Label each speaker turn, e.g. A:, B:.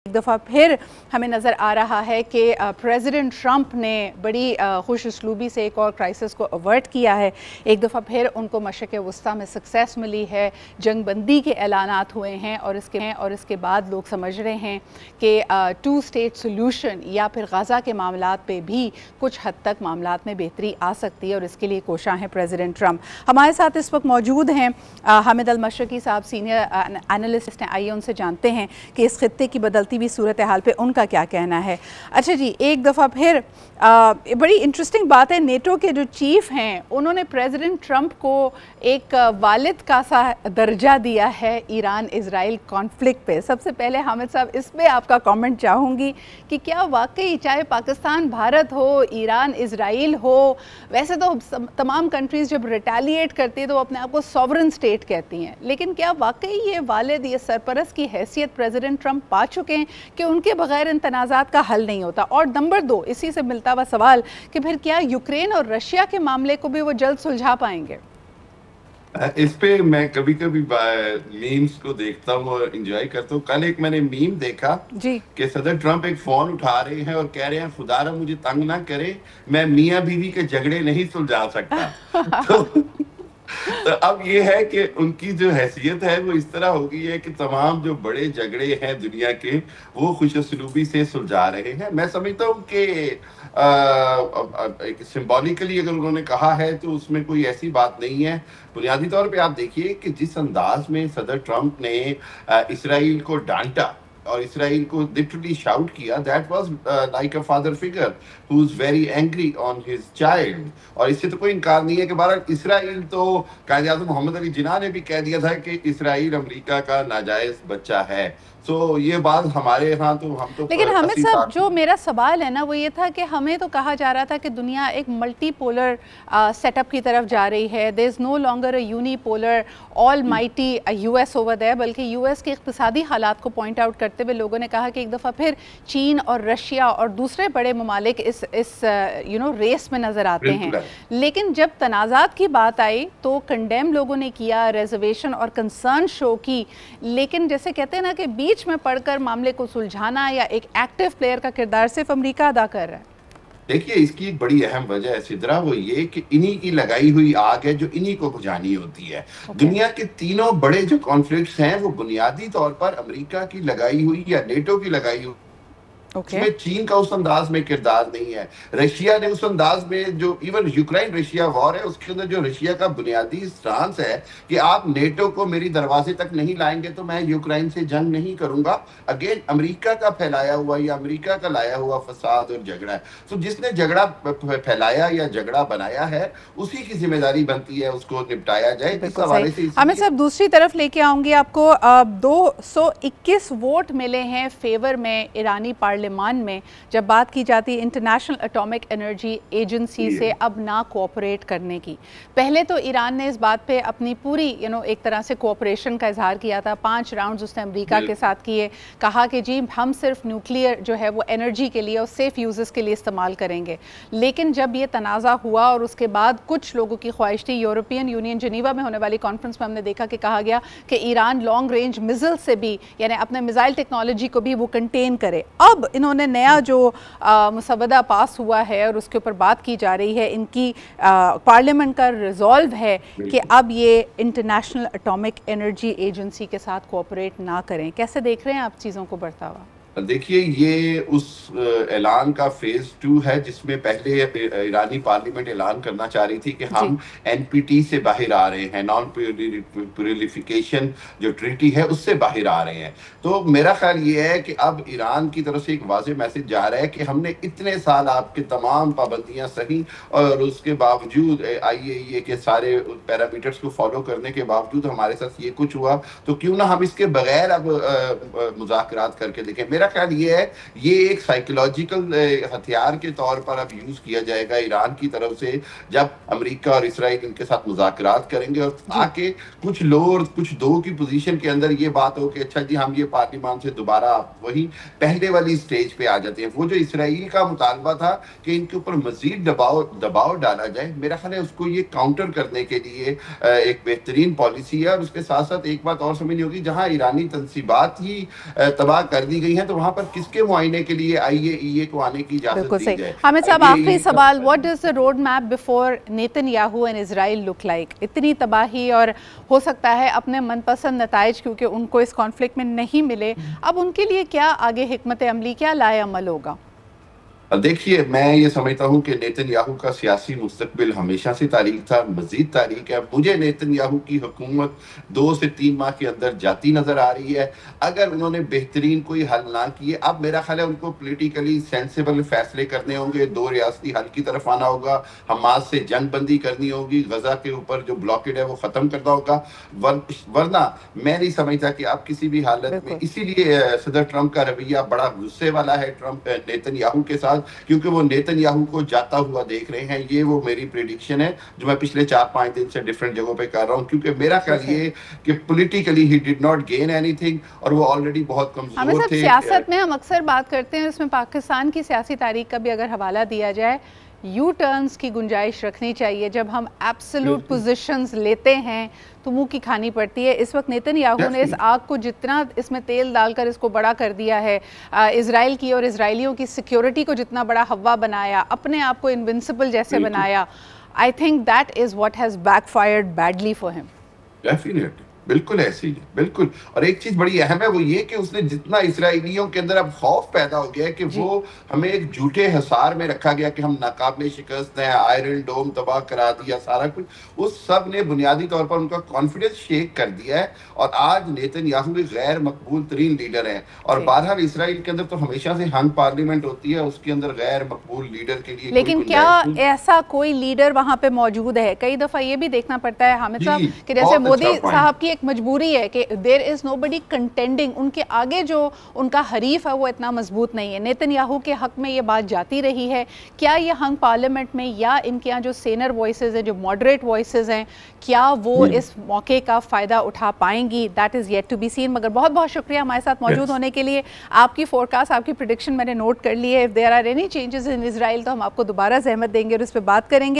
A: एक दफ़ा फिर हमें नज़र आ रहा है कि प्रेसिडेंट ट्रंप ने बड़ी खुश उसलूबी से एक और क्राइसिस को अवर्ट किया है। एक दफ़ा फिर उनको मशरक़ वस्ता में सक्सेस मिली है, जंग बंदी के ऐलानात हुए हैं और इसके बाद लोग समझ रहे हैं कि टू स्टेट सोल्यूशन या फिर गज़ा के मामलात पे भी कुछ हद तक मामलात में बेहतरी आ सकती है और इसके लिए कोशां हैं प्रेसिडेंट ट्रंप। हमारे साथ इस वक्त मौजूद हैं हामिद अल मशरकी साहब, सीनियर एनालिस्ट हैं। आइए उनसे जानते हैं कि इस खित्ते की बदलती भी सूरत हाल पे उनका क्या कहना है। अच्छा जी, एक दफ़ा फिर बड़ी इंटरेस्टिंग बात है, नेटो के जो चीफ हैं उन्होंने प्रेसिडेंट ट्रंप को एक वालिद का सा दर्जा दिया है ईरान इजराइल कॉन्फ्लिक्ट पे। सबसे पहले हामिद साहब, इस पर आपका कमेंट चाहूँगी कि क्या वाकई चाहे पाकिस्तान भारत हो, ईरान इजराइल हो, वैसे तो तमाम कंट्रीज़ जब रिटेलिएट करती है तो वो अपने आप को सॉवरन स्टेट कहती हैं, लेकिन क्या वाकई ये वालिद, ये सरपरस्त की हैसियत प्रेसिडेंट ट्रंप पा चुके हैं कि उनके बगैर इन तनाज़ात का हल नहीं होता? और नंबर 2, इसी से मिलता हुआ सवाल कि फिर क्या यूक्रेन और रशिया के मामले को भी वो जल्द सुलझा पाएंगे?
B: इस पे मैं कभी कभी मीम्स को देखता हूँ और एंजॉय करता हूँ। कल एक मैंने मीम देखा जी कि सदर ट्रंप एक फोन उठा रहे हैं और कह रहे हैं खुदारा मुझे तंग ना करे, मैं मियाँ बीवी के झगड़े नहीं सुलझा सकता। तो अब ये है कि उनकी जो हैसियत है वो इस तरह हो गई है कि तमाम जो बड़े झगड़े हैं दुनिया के वो खुशसलूबी से सुलझा रहे हैं। मैं समझता हूँ कि एक सिंबॉलिकली अगर उन्होंने कहा है तो उसमें कोई ऐसी बात नहीं है। बुनियादी तौर पे आप देखिए कि जिस अंदाज में सदर ट्रंप ने इसराइल को डांटा और इसराइल को लिटरली शाउट किया, that was like a father figure who is very angry on his child. और इससे तो कोई इनकार नहीं है कि बहरहाल इसराइल तो कायद-ए-आज़म मोहम्मद अली जिन्ना ने भी कह दिया था कि इसराइल अमेरिका का नाजायज बच्चा है। तो ये बात हमारे यहाँ तो हम तो,
A: लेकिन हामिद साहब, जो मेरा सवाल है ना वो ये था कि हमें तो कहा जा रहा था कि दुनिया एक मल्टीपोलर सेटअप की तरफ जा रही है। There is no longer a unipolar all mighty US over there, बल्कि यूएस के इक़्तिसादी हालात को पॉइंट आउट करते हुए लोगों ने कहा कि एक दफ़ा फिर चीन और रशिया और दूसरे बड़े ममालिक इस रेस में नज़र आते हैं। लेकिन जब तनाज़ात की बात आई तो कंडेम लोगों ने किया, रिजर्वेशन और कंसर्न शो की, लेकिन जैसे कहते हैं ना कि बीच में पढ़कर मामले को सुलझाना या एक एक्टिव प्लेयर का किरदार सिर्फ अमेरिका अदा कर रहा है।
B: देखिए, इसकी एक बड़ी अहम वजह है सिद्रा, वो ये कि इन्हीं की लगाई हुई आग है जो इन्हीं को बुझानी होती है। दुनिया के तीनों बड़े जो कॉन्फ्लिक्ट्स हैं वो बुनियादी तौर पर अमेरिका की लगाई हुई या नेटो की लगाई हुई। उसमें चीन का उस अंदाज में किरदार नहीं है, रशिया ने उस अंदाज में, जो इवन यूक्रेन रशिया वॉर है उसके अंदर जो रशिया का बुनियादी स्टांस है कि आप नेटो को मेरी दरवाजे तक नहीं लाएंगे तो मैं यूक्रेन से जंग नहीं करूंगा, अगेन अमेरिका का फैलाया हुआ या अमेरिका का लाया हुआ फसाद और झगड़ा है। तो जिसने झगड़ा फैलाया या झगड़ा बनाया है उसी की जिम्मेदारी बनती है उसको निपटाया जाए। इस हवाले से
A: हमें सब दूसरी तरफ लेके आऊंगी आपको। 221 वोट मिले हैं फेवर में ईरानी पार्लियामेंट में, जब बात की जाती है इंटरनेशनल एटॉमिक एनर्जी एजेंसी से अब ना कोऑपरेट करने की। पहले तो ईरान ने इस बात पे अपनी पूरी एक तरह से कोऑपरेशन का इजहार किया था। 5 राउंड्स उसने अमेरिका के साथ किए, कहा कि जी हम सिर्फ न्यूक्लियर जो है वो एनर्जी के लिए और सेफ यूजेस के लिए इस्तेमाल करेंगे। लेकिन जब ये तनाज़ा हुआ और उसके बाद कुछ लोगों की ख्वाहिश थी, यूरोपियन यूनियन जिनीवा में होने वाली कॉन्फ्रेंस में हमने देखा कि कहा गया कि ईरान लॉन्ग रेंज मिसाइल से भी, यानी अपने मिसाइल टेक्नोलॉजी को भी वो कंटेन करे। अब इन्होंने नया जो मुसवदा पास हुआ है और उसके ऊपर बात की जा रही है, इनकी पार्लियामेंट का रिजॉल्व है कि अब ये इंटरनेशनल एटॉमिक एनर्जी एजेंसी के साथ कोऑपरेट ना करें। कैसे देख रहे हैं आप चीज़ों को बढ़ता हुआ?
B: देखिए, ये उस ऐलान का फेज 2 है जिसमें पहले ईरानी पार्लियामेंट ऐलान करना चाह रही थी कि हम एनपीटी से बाहर आ रहे हैं, नॉन प्रोलिफरेशन जो ट्रीटी है उससे बाहर आ रहे हैं। तो मेरा ख्याल ये है कि अब ईरान की तरफ से एक वाज़ेह मैसेज जा रहा है कि हमने इतने साल आपके तमाम पाबंदियां सही और उसके बावजूद IAEA के सारे पैरामीटर्स को फॉलो करने के बावजूद हमारे साथ ये कुछ हुआ, तो क्यों ना हम इसके बगैर अब मुज़ाकरात करके देखें। मेरा ख्याल ये है ये एक साइकोलॉजिकल हथियार के तौर पर अब यूज किया जाएगा ईरान की तरफ से, जब अमेरिका और इसराइल इनके साथ मुज़ाकरात करेंगे और ताकि कुछ लो और कुछ दो की पोजीशन के अंदर ये बात हो कि अच्छा जी हम ये पार्लियामान से दोबारा वही पहले वाली स्टेज पे आ जाते हैं। वो जो इसराइल का मुतालबा था कि इनके ऊपर मजीद दबाव डाला जाए, मेरा ख्याल है उसको ये काउंटर करने के लिए एक बेहतरीन पॉलिसी है। और उसके साथ साथ एक बात और समझनी होगी, जहां ईरानी तनसीबात ही तबाह कर दी गई हैं तो वहां पर किसके मुआयने के लिए IAEA को आने की इजाजत दी जाए?
A: हामिद साहब, आखिरी सवाल, what does the road map before Netanyahu and Israel look like? इतनी तबाही और हो सकता है अपने मनपसंद नताइज क्योंकि उनको इस कॉन्फ्लिक्ट में नहीं मिले, अब उनके लिए क्या आगे हिकमत अमली, क्या लाए अमल होगा?
B: देखिए, मैं ये समझता हूँ कि नेतन्याहू का सियासी मुस्तकबिल हमेशा से तारीक था, मज़ीद तारीक है। मुझे नेतन्याहू की हुकूमत 2 से 3 माह के अंदर जाती नज़र आ रही है। अगर उन्होंने बेहतरीन कोई हल ना किए, अब मेरा ख्याल है उनको पॉलिटिकली सेंसिबल फैसले करने होंगे, 2 रियासती हल की तरफ आना होगा, हमास से जंगबंदी करनी होगी, गजा के ऊपर जो ब्लॉकेड है वो ख़त्म करना होगा। वरना मैं नहीं समझता कि आप किसी भी हालत में, इसीलिए सदर ट्रंप का रवैया बड़ा गुस्से वाला है ट्रंप नेतन्याहू के साथ, क्योंकि वो नेतन्याहू को जाता हुआ देख रहे हैं। ये वो मेरी प्रेडिक्शन है जो मैं पिछले 4-5 दिन से डिफरेंट जगहों पे कर रहा हूँ, क्योंकि मेरा ख्याल ये कि politically he did not gain anything और वो ऑलरेडी बहुत कमजोर थे।
A: सियासत में हम अक्सर बात करते हैं, इसमें पाकिस्तान की सियासी तारीख का भी अगर हवाला दिया जाए, यू टर्न्स की गुंजाइश रखनी चाहिए। जब हम एब्सोल्यूट पोजीशंस लेते हैं तो मुंह की खानी पड़ती है। इस वक्त नेतन्याहू ने इस आग को जितना इसमें तेल डालकर इसको बड़ा कर दिया है, इजराइल की और इजरायलियों की सिक्योरिटी को जितना बड़ा हवा बनाया, अपने आप को इनविंसिबल जैसे बनाया, I think that is what has backfired badly for him.
B: Definitely, बिल्कुल ऐसी है, बिल्कुल। और एक चीज बड़ी अहम है, वो ये कि उसने जितना इसराइलियों के अंदर अब खौफ पैदा हो गया है कि वो हमें एक झूठे हिसार में रखा गया कि हम नाकाबिल शिकस्त हैं, आयरन डोम तबाह करा दिया, सारा कुछ, उस सब ने बुनियादी तौर पर उनका कॉन्फिडेंस शेक कर दिया है। और आज नेतन्याहू एक गैर मकबूल तरीन लीडर है। और बहरहाल इसराइल के अंदर तो हमेशा से हंग पार्लियामेंट होती है, उसके अंदर गैर मकबूल लीडर के लिए,
A: लेकिन क्या ऐसा कोई लीडर वहां पे मौजूद है? कई दफा ये भी देखना पड़ता है हामिद साहब कि जैसे मोदी साहब की एक मजबूरी है कि देयर इज नोबडी कंटेंडिंग, उनके आगे जो उनका हरीफ है वो इतना मजबूत नहीं है। नेतन्याहू के हक में ये बात जाती रही है, क्या ये हंग पार्लियामेंट में या इनके यहाँ जो सेनर वॉइसेस हैं, जो मॉडरेट वॉइसेस हैं, क्या वो इस मौके का फ़ायदा उठा पाएंगी? That is yet to be seen. मगर बहुत बहुत शुक्रिया हमारे साथ मौजूद होने के लिए। आपकी फोरकास्ट, आपकी प्रेडिक्शन मैंने नोट कर ली है। If there are any changes in Israel तो हम आपको दोबारा ज़हमत देंगे और उस पर बात करेंगे।